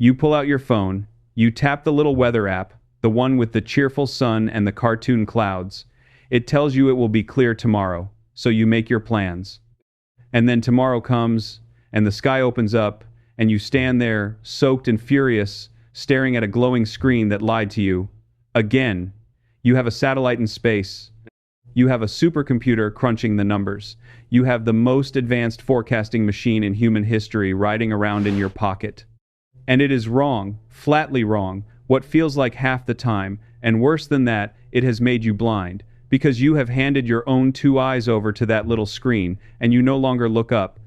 You pull out your phone, you tap the little weather app, the one with the cheerful sun and the cartoon clouds. It tells you it will be clear tomorrow, so you make your plans. And then tomorrow comes, and the sky opens up, and you stand there, soaked and furious, staring at a glowing screen that lied to you. Again, you have a satellite in space. You have a supercomputer crunching the numbers. You have the most advanced forecasting machine in human history riding around in your pocket. And it is wrong, flatly wrong, what feels like half the time, and worse than that, it has made you blind, because you have handed your own two eyes over to that little screen, and you no longer look up.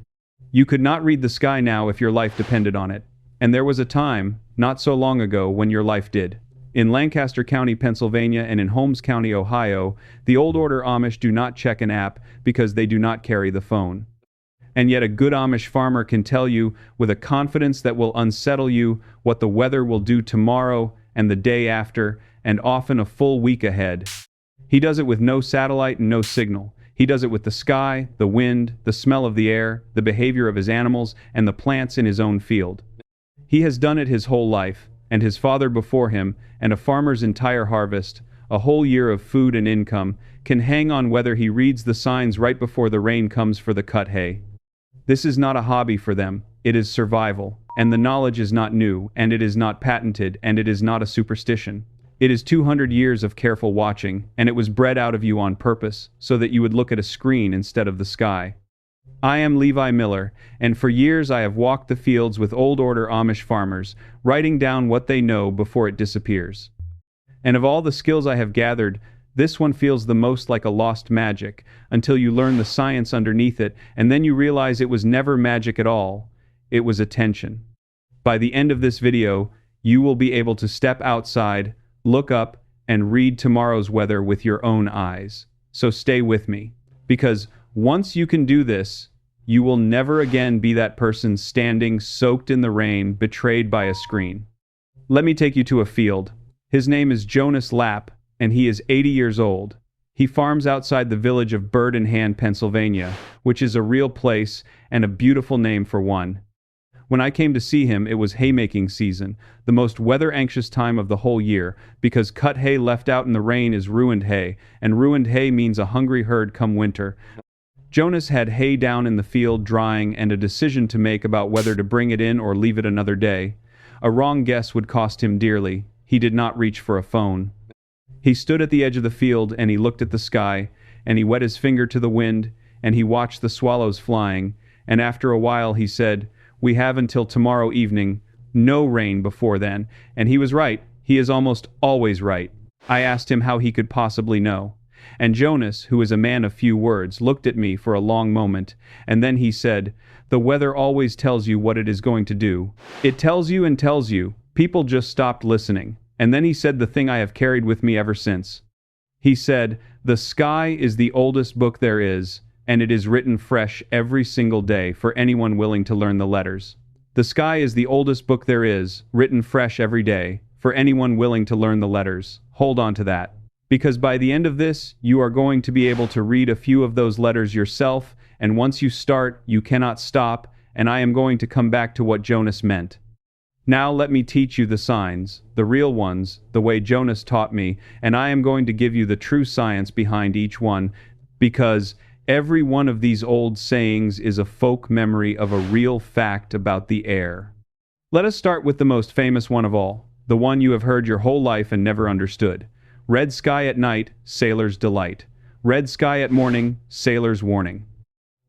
You could not read the sky now if your life depended on it. And there was a time, not so long ago, when your life did. In Lancaster County, Pennsylvania, and in Holmes County, Ohio, the Old Order Amish do not check an app because they do not carry the phone. And yet a good Amish farmer can tell you, with a confidence that will unsettle you, what the weather will do tomorrow and the day after, and often a full week ahead. He does it with no satellite and no signal. He does it with the sky, the wind, the smell of the air, the behavior of his animals, and the plants in his own field. He has done it his whole life, and his father before him, and a farmer's entire harvest, a whole year of food and income, can hang on whether he reads the signs right before the rain comes for the cut hay. This is not a hobby for them, it is survival, and the knowledge is not new, and it is not patented, and it is not a superstition. It is 200 years of careful watching, and it was bred out of you on purpose, so that you would look at a screen instead of the sky. I am Levi Miller, and for years I have walked the fields with Old Order Amish farmers, writing down what they know before it disappears. And of all the skills I have gathered, this one feels the most like a lost magic, until you learn the science underneath it, and then you realize it was never magic at all. It was attention. By the end of this video, you will be able to step outside, look up, and read tomorrow's weather with your own eyes. So stay with me, because once you can do this, you will never again be that person standing soaked in the rain, betrayed by a screen. Let me take you to a field. His name is Jonas Lapp, and he is 80 years old. He farms outside the village of Bird in Hand, Pennsylvania, which is a real place and a beautiful name for one. When I came to see him, it was haymaking season, the most weather-anxious time of the whole year, because cut hay left out in the rain is ruined hay, and ruined hay means a hungry herd come winter. Jonas had hay down in the field drying and a decision to make about whether to bring it in or leave it another day. A wrong guess would cost him dearly. He did not reach for a phone. He stood at the edge of the field and he looked at the sky, and he wet his finger to the wind, and he watched the swallows flying, and after a while he said, "We have until tomorrow evening, no rain before then," and he was right. He is almost always right. I asked him how he could possibly know. And Jonas, who is a man of few words, looked at me for a long moment, and then he said, "The weather always tells you what it is going to do. It tells you and tells you. People just stopped listening." And then he said the thing I have carried with me ever since. He said, "The sky is the oldest book there is, and it is written fresh every single day for anyone willing to learn the letters. The sky is the oldest book there is, written fresh every day, for anyone willing to learn the letters. Hold on to that. Because by the end of this, you are going to be able to read a few of those letters yourself, and once you start, you cannot stop, and I am going to come back to what Jonas meant. Now let me teach you the signs, the real ones, the way Jonas taught me, and I am going to give you the true science behind each one, because every one of these old sayings is a folk memory of a real fact about the air." Let us start with the most famous one of all, the one you have heard your whole life and never understood. Red sky at night, sailor's delight. Red sky at morning, sailor's warning.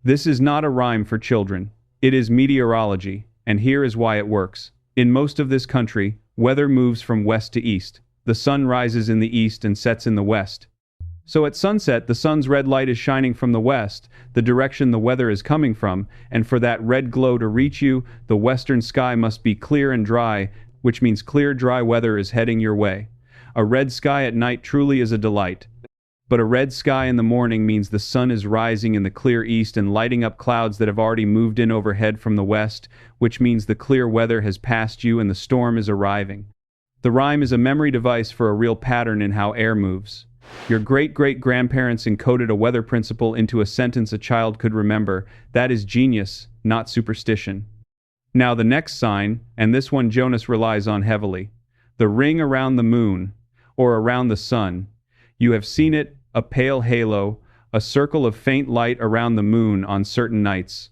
This is not a rhyme for children. It is meteorology, and here is why it works. In most of this country, weather moves from west to east. The sun rises in the east and sets in the west. So at sunset, the sun's red light is shining from the west, the direction the weather is coming from, and for that red glow to reach you, the western sky must be clear and dry, which means clear, dry weather is heading your way. A red sky at night truly is a delight. But a red sky in the morning means the sun is rising in the clear east and lighting up clouds that have already moved in overhead from the west, which means the clear weather has passed you and the storm is arriving. The rhyme is a memory device for a real pattern in how air moves. Your great-great-grandparents encoded a weather principle into a sentence a child could remember. That is genius, not superstition. Now the next sign, and this one Jonas relies on heavily, the ring around the moon, or around the sun. You have seen it, a pale halo, a circle of faint light around the moon on certain nights.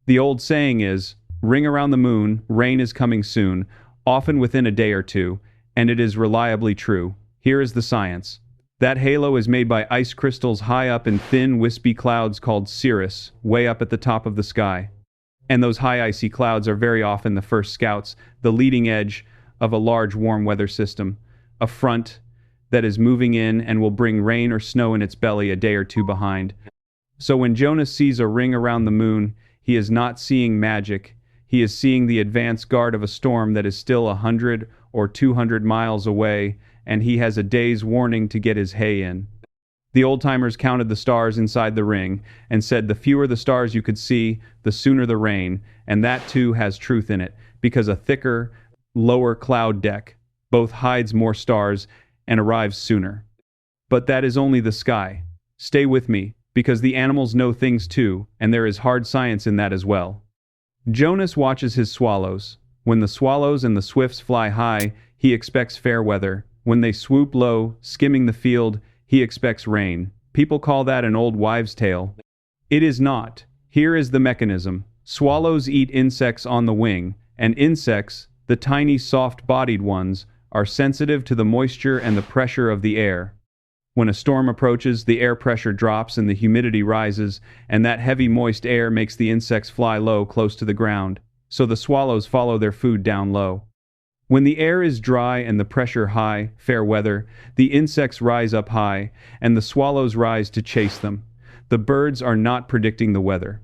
The old saying is, ring around the moon, rain is coming soon, often within a day or two, and it is reliably true. Here is the science. That halo is made by ice crystals high up in thin, wispy clouds called cirrus, way up at the top of the sky. And those high icy clouds are very often the first scouts, the leading edge of a large warm weather system, a front that is moving in and will bring rain or snow in its belly a day or two behind. So when Jonas sees a ring around the moon, he is not seeing magic. He is seeing the advance guard of a storm that is still 100 or 200 miles away, and he has a day's warning to get his hay in. The old-timers counted the stars inside the ring and said the fewer the stars you could see, the sooner the rain, and that too has truth in it, because a thicker, lower cloud deck both hides more stars and arrives sooner. But that is only the sky. Stay with me, because the animals know things too, and there is hard science in that as well. Jonas watches his swallows. When the swallows and the swifts fly high, he expects fair weather. When they swoop low, skimming the field, he expects rain. People call that an old wives' tale. It is not. Here is the mechanism. Swallows eat insects on the wing, and insects, the tiny soft-bodied ones, are sensitive to the moisture and the pressure of the air. When a storm approaches, the air pressure drops and the humidity rises, and that heavy moist air makes the insects fly low close to the ground, so the swallows follow their food down low. When the air is dry and the pressure high, fair weather, the insects rise up high, and the swallows rise to chase them. The birds are not predicting the weather.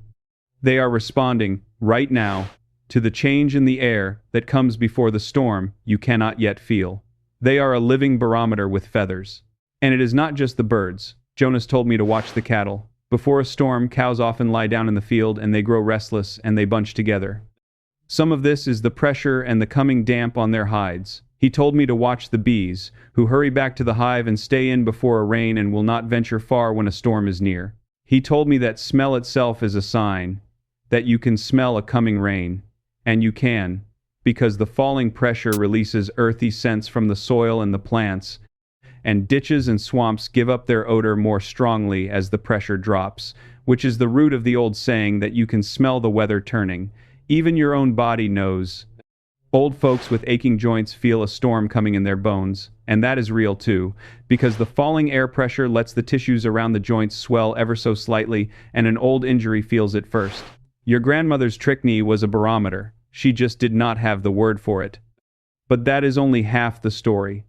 They are responding, right now, to the change in the air that comes before the storm you cannot yet feel. They are a living barometer with feathers. And it is not just the birds. Jonas told me to watch the cattle. Before a storm, cows often lie down in the field and they grow restless and they bunch together. Some of this is the pressure and the coming damp on their hides. He told me to watch the bees, who hurry back to the hive and stay in before a rain and will not venture far when a storm is near. He told me that smell itself is a sign, that you can smell a coming rain. And you can, because the falling pressure releases earthy scents from the soil and the plants, and ditches and swamps give up their odor more strongly as the pressure drops, which is the root of the old saying that you can smell the weather turning. Even your own body knows. Old folks with aching joints feel a storm coming in their bones, and that is real too, because the falling air pressure lets the tissues around the joints swell ever so slightly, and an old injury feels it first. Your grandmother's trick-knee was a barometer. She just did not have the word for it. But that is only half the story,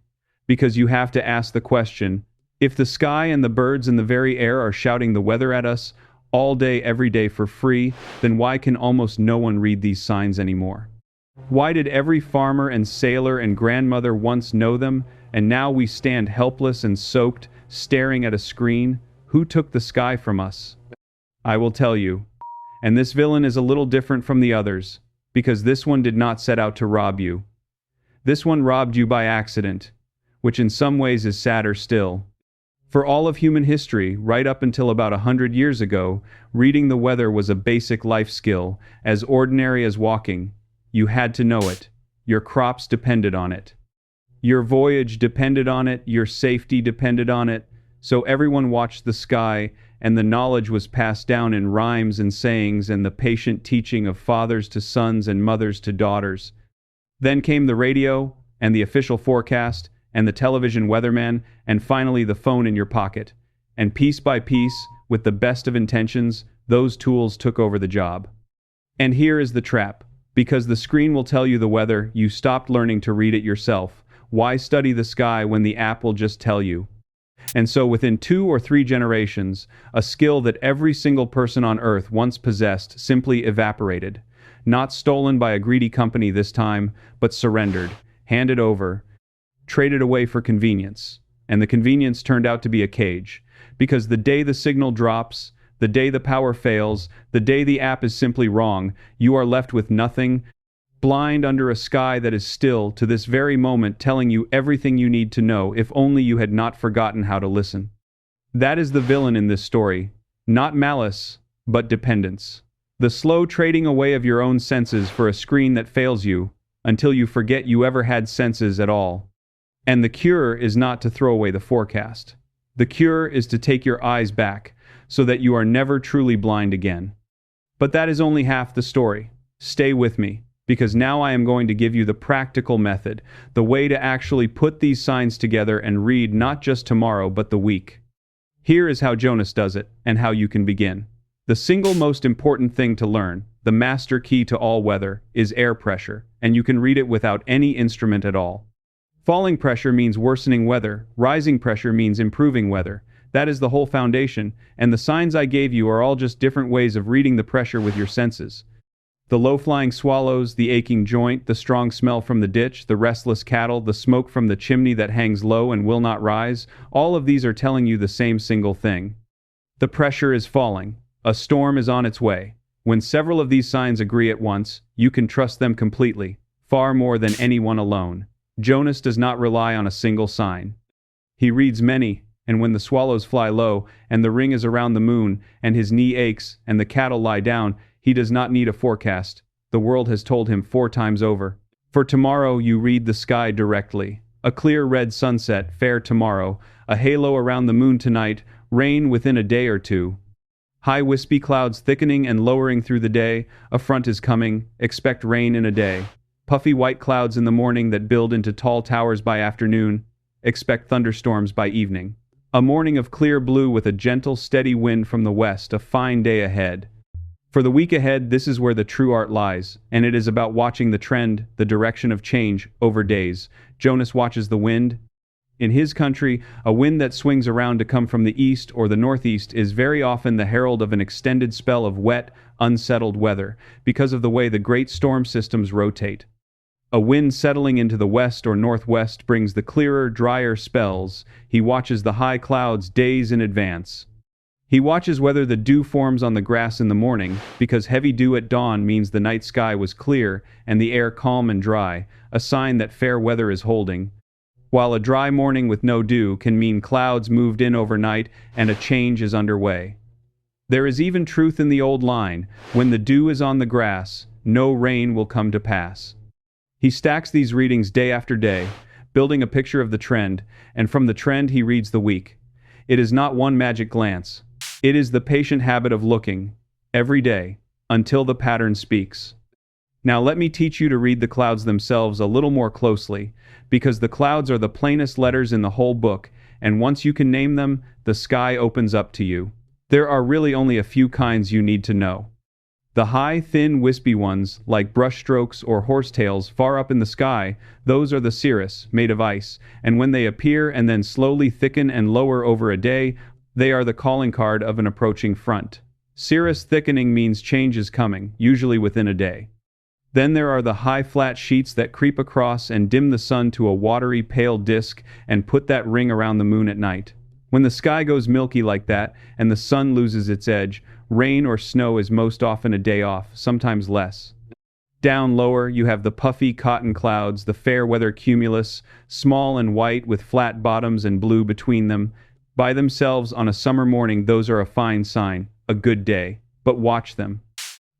because you have to ask the question, if the sky and the birds in the very air are shouting the weather at us all day every day for free, then why can almost no one read these signs anymore? Why did every farmer and sailor and grandmother once know them, and now we stand helpless and soaked, staring at a screen? Who took the sky from us? I will tell you. And this villain is a little different from the others, because this one did not set out to rob you. This one robbed you by accident, which in some ways is sadder still. For all of human history, right up until about 100 years ago, reading the weather was a basic life skill, as ordinary as walking. You had to know it. Your crops depended on it. Your voyage depended on it, your safety depended on it, so everyone watched the sky, and the knowledge was passed down in rhymes and sayings and the patient teaching of fathers to sons and mothers to daughters. Then came the radio, and the official forecast, and the television weatherman, and finally the phone in your pocket. And piece by piece, with the best of intentions, those tools took over the job. And here is the trap. Because the screen will tell you the weather, you stopped learning to read it yourself. Why study the sky when the app will just tell you? And so within 2 or 3 generations, a skill that every single person on Earth once possessed simply evaporated. Not stolen by a greedy company this time, but surrendered, handed over, traded away for convenience. And the convenience turned out to be a cage. Because the day the signal drops, the day the power fails, the day the app is simply wrong, you are left with nothing, blind under a sky that is still, to this very moment, telling you everything you need to know, if only you had not forgotten how to listen. That is the villain in this story. Not malice, but dependence. The slow trading away of your own senses for a screen that fails you, until you forget you ever had senses at all. And the cure is not to throw away the forecast. The cure is to take your eyes back, so that you are never truly blind again. But that is only half the story. Stay with me, because now I am going to give you the practical method, the way to actually put these signs together and read not just tomorrow but the week. Here is how Jonas does it, and how you can begin. The single most important thing to learn, the master key to all weather, is air pressure, and you can read it without any instrument at all. Falling pressure means worsening weather, rising pressure means improving weather. That is the whole foundation, and the signs I gave you are all just different ways of reading the pressure with your senses. The low-flying swallows, the aching joint, the strong smell from the ditch, the restless cattle, the smoke from the chimney that hangs low and will not rise, all of these are telling you the same single thing. The pressure is falling. A storm is on its way. When several of these signs agree at once, you can trust them completely, far more than anyone alone. Jonas does not rely on a single sign. He reads many, and when the swallows fly low, and the ring is around the moon, and his knee aches, and the cattle lie down, he does not need a forecast. The world has told him 4 times over. For tomorrow you read the sky directly. A clear red sunset, fair tomorrow. A halo around the moon tonight, rain within a day or two. High wispy clouds thickening and lowering through the day. A front is coming, expect rain in a day. Puffy white clouds in the morning that build into tall towers by afternoon. Expect thunderstorms by evening. A morning of clear blue with a gentle, steady wind from the west, a fine day ahead. For the week ahead, this is where the true art lies, and it is about watching the trend, the direction of change, over days. Jonas watches the wind. In his country, a wind that swings around to come from the east or the northeast is very often the herald of an extended spell of wet, unsettled weather, because of the way the great storm systems rotate. A wind settling into the west or northwest brings the clearer, drier spells. He watches the high clouds days in advance. He watches whether the dew forms on the grass in the morning, because heavy dew at dawn means the night sky was clear and the air calm and dry, a sign that fair weather is holding, while a dry morning with no dew can mean clouds moved in overnight and a change is underway. There is even truth in the old line, when the dew is on the grass, no rain will come to pass. He stacks these readings day after day, building a picture of the trend, and from the trend he reads the week. It is not one magic glance. It is the patient habit of looking, every day, until the pattern speaks. Now let me teach you to read the clouds themselves a little more closely, because the clouds are the plainest letters in the whole book, and once you can name them, the sky opens up to you. There are really only a few kinds you need to know. The high, thin, wispy ones, like brushstrokes or horsetails far up in the sky, those are the cirrus, made of ice, and when they appear and then slowly thicken and lower over a day, they are the calling card of an approaching front. Cirrus thickening means change is coming, usually within a day. Then there are the high flat sheets that creep across and dim the sun to a watery pale disk and put that ring around the moon at night. When the sky goes milky like that and the sun loses its edge, rain or snow is most often a day off, sometimes less. Down lower, you have the puffy cotton clouds, the fair weather cumulus, small and white with flat bottoms and blue between them. By themselves on a summer morning, those are a fine sign, a good day. But watch them.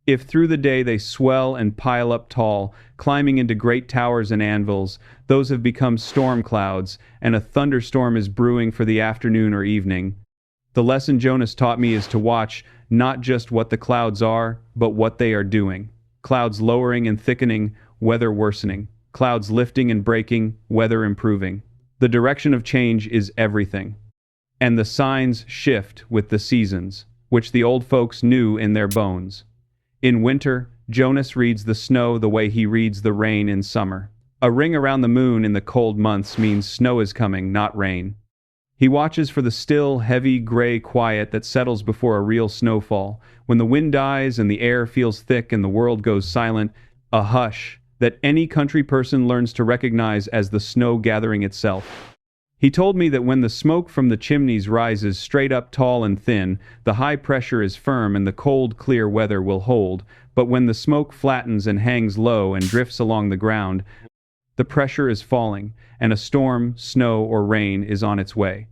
If through the day they swell and pile up tall, climbing into great towers and anvils, those have become storm clouds, and a thunderstorm is brewing for the afternoon or evening. The lesson Jonas taught me is to watch not just what the clouds are, but what they are doing. Clouds lowering and thickening, weather worsening. Clouds lifting and breaking, weather improving. The direction of change is everything. And the signs shift with the seasons, which the old folks knew in their bones. In winter, Jonas reads the snow the way he reads the rain in summer. A ring around the moon in the cold months means snow is coming, not rain. He watches for the still, heavy, gray quiet that settles before a real snowfall. When the wind dies and the air feels thick and the world goes silent, a hush that any country person learns to recognize as the snow gathering itself. He told me that when the smoke from the chimneys rises straight up tall and thin, the high pressure is firm and the cold, clear weather will hold, but when the smoke flattens and hangs low and drifts along the ground, the pressure is falling, and a storm, snow, or rain is on its way.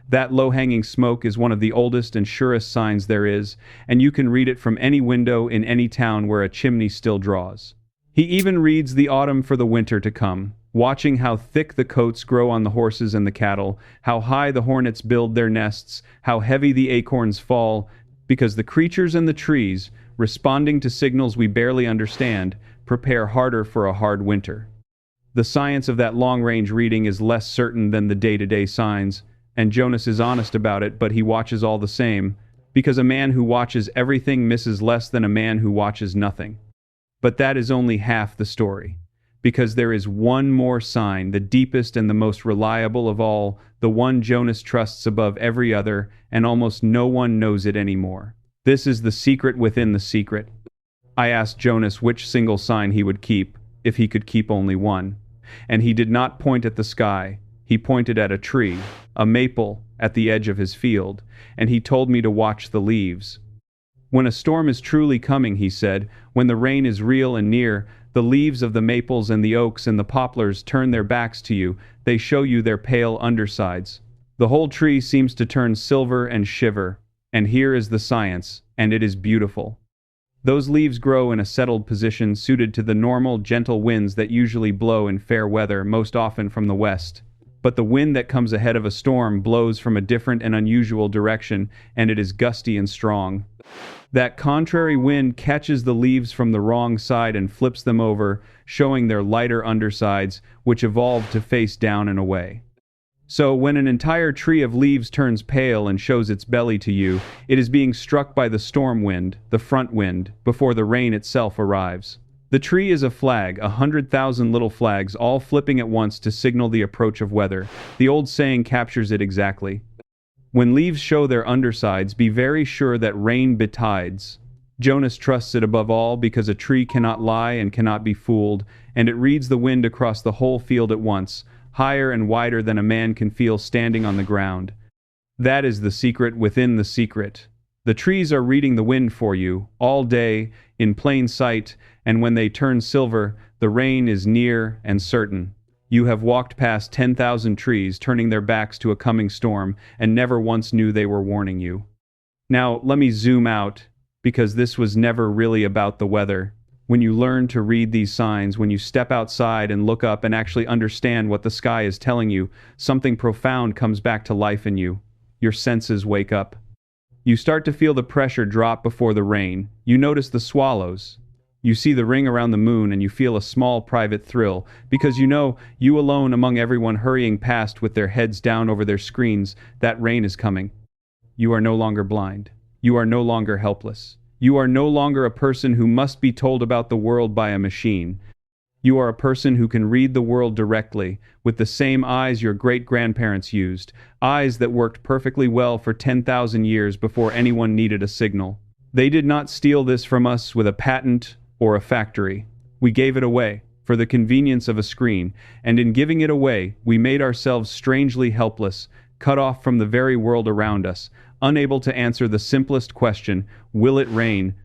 That low-hanging smoke is one of the oldest and surest signs there is, and you can read it from any window in any town where a chimney still draws. He even reads the autumn for the winter to come, watching how thick the coats grow on the horses and the cattle, how high the hornets build their nests, how heavy the acorns fall, because the creatures and the trees, responding to signals we barely understand, prepare harder for a hard winter. The science of that long-range reading is less certain than the day-to-day signs, and Jonas is honest about it, but he watches all the same, because a man who watches everything misses less than a man who watches nothing. But that is only half the story, because there is one more sign, the deepest and the most reliable of all, the one Jonas trusts above every other, and almost no one knows it anymore. This is the secret within the secret. I asked Jonas which single sign he would keep, if he could keep only one. And he did not point at the sky. He pointed at a tree, a maple, at the edge of his field, and he told me to watch the leaves. When a storm is truly coming, he said, when the rain is real and near, the leaves of the maples and the oaks and the poplars turn their backs to you, they show you their pale undersides. The whole tree seems to turn silver and shiver, and here is the science, and it is beautiful. Those leaves grow in a settled position suited to the normal, gentle winds that usually blow in fair weather, most often from the west. But the wind that comes ahead of a storm blows from a different and unusual direction, and it is gusty and strong. That contrary wind catches the leaves from the wrong side and flips them over, showing their lighter undersides, which evolved to face down and away. So when an entire tree of leaves turns pale and shows its belly to you, it is being struck by the storm wind, the front wind, before the rain itself arrives. The tree is a flag, 100,000 little flags, all flipping at once to signal the approach of weather. The old saying captures it exactly. When leaves show their undersides, be very sure that rain betides. Jonas trusts it above all because a tree cannot lie and cannot be fooled, and it reads the wind across the whole field at once, higher and wider than a man can feel standing on the ground. That is the secret within the secret. The trees are reading the wind for you, all day, in plain sight, and when they turn silver, the rain is near and certain. You have walked past 10,000 trees, turning their backs to a coming storm, and never once knew they were warning you. Now, let me zoom out, because this was never really about the weather. When you learn to read these signs, when you step outside and look up and actually understand what the sky is telling you, something profound comes back to life in you. Your senses wake up. You start to feel the pressure drop before the rain. You notice the swallows. You see the ring around the moon and you feel a small private thrill, because you know, you alone among everyone hurrying past with their heads down over their screens, that rain is coming. You are no longer blind. You are no longer helpless. You are no longer a person who must be told about the world by a machine. You are a person who can read the world directly, with the same eyes your great-grandparents used, eyes that worked perfectly well for 10,000 years before anyone needed a signal. They did not steal this from us with a patent or a factory. We gave it away, for the convenience of a screen, and in giving it away, we made ourselves strangely helpless, cut off from the very world around us, unable to answer the simplest question, will it rain?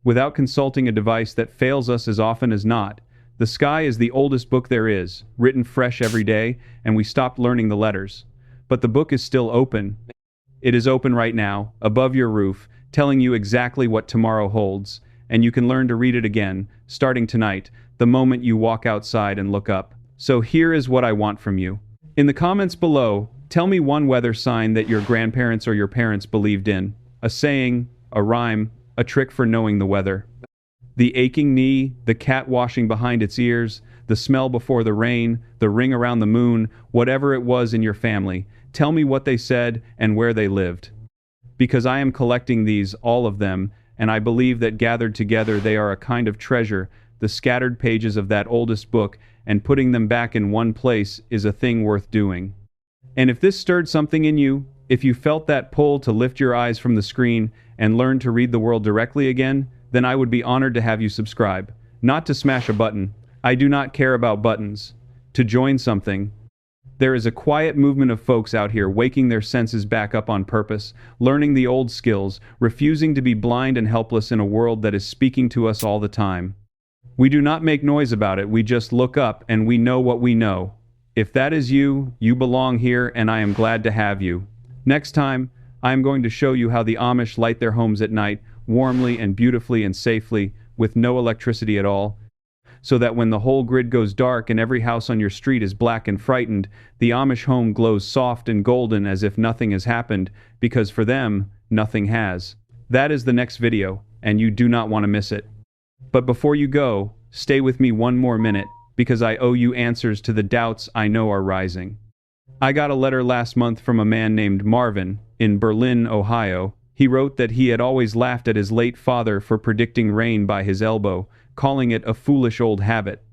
Without consulting a device that fails us as often as not. The sky is the oldest book there is, written fresh every day, and we stopped learning the letters. But the book is still open. It is open right now, above your roof, telling you exactly what tomorrow holds, and you can learn to read it again, starting tonight, the moment you walk outside and look up. So here is what I want from you. In the comments below, tell me one weather sign that your grandparents or your parents believed in. A saying, a rhyme, a trick for knowing the weather. The aching knee, the cat washing behind its ears, the smell before the rain, the ring around the moon, whatever it was in your family, tell me what they said and where they lived. Because I am collecting these, all of them, and I believe that gathered together they are a kind of treasure, the scattered pages of that oldest book, and putting them back in one place is a thing worth doing. And if this stirred something in you, if you felt that pull to lift your eyes from the screen and learn to read the world directly again, then I would be honored to have you subscribe. Not to smash a button. I do not care about buttons. To join something. There is a quiet movement of folks out here waking their senses back up on purpose, learning the old skills, refusing to be blind and helpless in a world that is speaking to us all the time. We do not make noise about it, we just look up and we know what we know. If that is you, you belong here and I am glad to have you. Next time, I am going to show you how the Amish light their homes at night, warmly and beautifully and safely, with no electricity at all, so that when the whole grid goes dark and every house on your street is black and frightened, the Amish home glows soft and golden as if nothing has happened, because for them, nothing has. That is the next video, and you do not want to miss it. But before you go, stay with me one more minute, because I owe you answers to the doubts I know are rising. I got a letter last month from a man named Marvin, in Berlin, Ohio. He wrote that he had always laughed at his late father for predicting rain by his elbow, calling it a foolish old habit.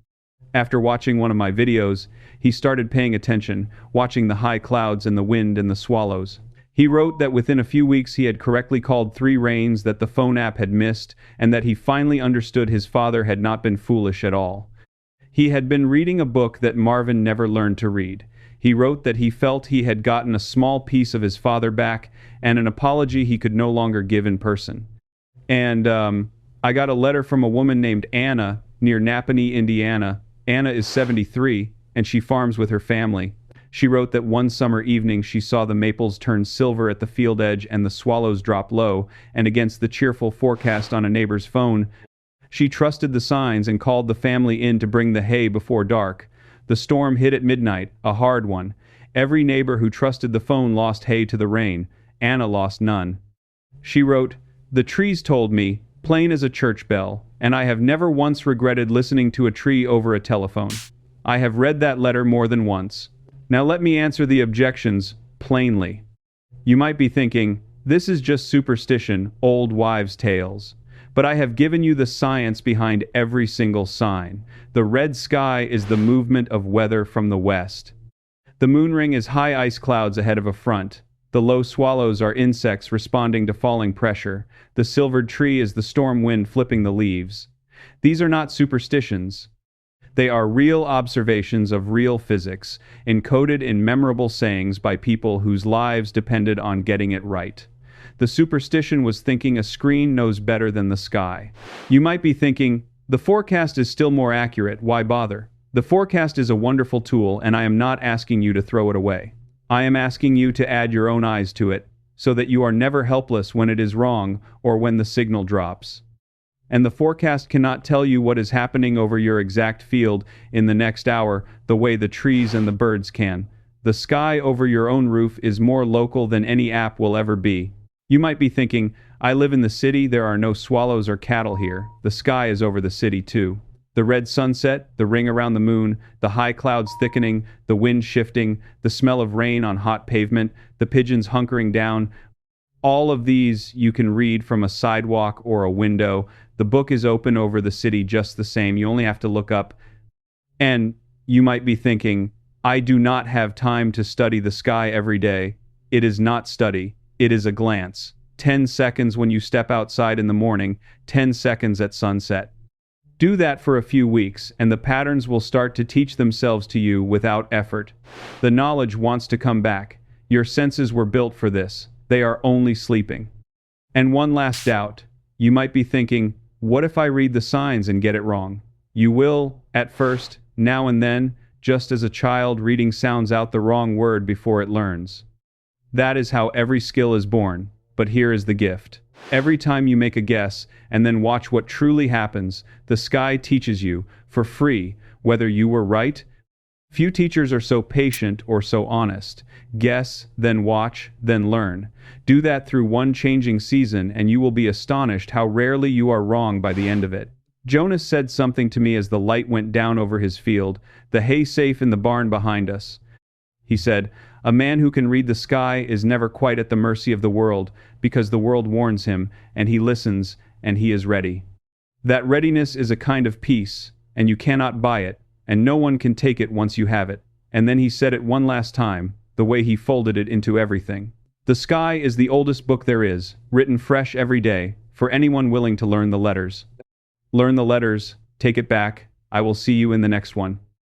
After watching one of my videos, he started paying attention, watching the high clouds and the wind and the swallows. He wrote that within a few weeks he had correctly called 3 rains that the phone app had missed, and that he finally understood his father had not been foolish at all. He had been reading a book that Marvin never learned to read. He wrote that he felt he had gotten a small piece of his father back, and an apology he could no longer give in person. And, I got a letter from a woman named Anna near Napanee, Indiana. Anna is 73, and she farms with her family. She wrote that one summer evening she saw the maples turn silver at the field edge and the swallows drop low, and against the cheerful forecast on a neighbor's phone, she trusted the signs and called the family in to bring the hay before dark. The storm hit at midnight, a hard one. Every neighbor who trusted the phone lost hay to the rain. Anna lost none. She wrote, "The trees told me, plain as a church bell, and I have never once regretted listening to a tree over a telephone." I have read that letter more than once. Now let me answer the objections plainly. You might be thinking, this is just superstition, old wives' tales. But I have given you the science behind every single sign. The red sky is the movement of weather from the west. The moon ring is high ice clouds ahead of a front. The low swallows are insects responding to falling pressure. The silvered tree is the storm wind flipping the leaves. These are not superstitions. They are real observations of real physics, encoded in memorable sayings by people whose lives depended on getting it right. The superstition was thinking a screen knows better than the sky. You might be thinking, the forecast is still more accurate, why bother? The forecast is a wonderful tool, and I am not asking you to throw it away. I am asking you to add your own eyes to it, so that you are never helpless when it is wrong or when the signal drops. And the forecast cannot tell you what is happening over your exact field in the next hour the way the trees and the birds can. The sky over your own roof is more local than any app will ever be. You might be thinking, I live in the city, there are no swallows or cattle here. The sky is over the city too. The red sunset, the ring around the moon, the high clouds thickening, the wind shifting, the smell of rain on hot pavement, the pigeons hunkering down. All of these you can read from a sidewalk or a window. The book is open over the city just the same. You only have to look up. And you might be thinking, I do not have time to study the sky every day. It is not study. It is a glance. 10 seconds when you step outside in the morning, 10 seconds at sunset. Do that for a few weeks, and the patterns will start to teach themselves to you without effort. The knowledge wants to come back. Your senses were built for this. They are only sleeping. And one last doubt. You might be thinking, what if I read the signs and get it wrong? You will, at first, now and then, just as a child reading sounds out the wrong word before it learns. That is how every skill is born, but here is the gift. Every time you make a guess and then watch what truly happens, the sky teaches you, for free, whether you were right. Few teachers are so patient or so honest. Guess, then watch, then learn. Do that through one changing season and you will be astonished how rarely you are wrong by the end of it. Jonas said something to me as the light went down over his field, the hay safe in the barn behind us. He said, a man who can read the sky is never quite at the mercy of the world, because the world warns him, and he listens, and he is ready. That readiness is a kind of peace, and you cannot buy it, and no one can take it once you have it. And then he said it one last time, the way he folded it into everything. The sky is the oldest book there is, written fresh every day, for anyone willing to learn the letters. Learn the letters, take it back. I will see you in the next one.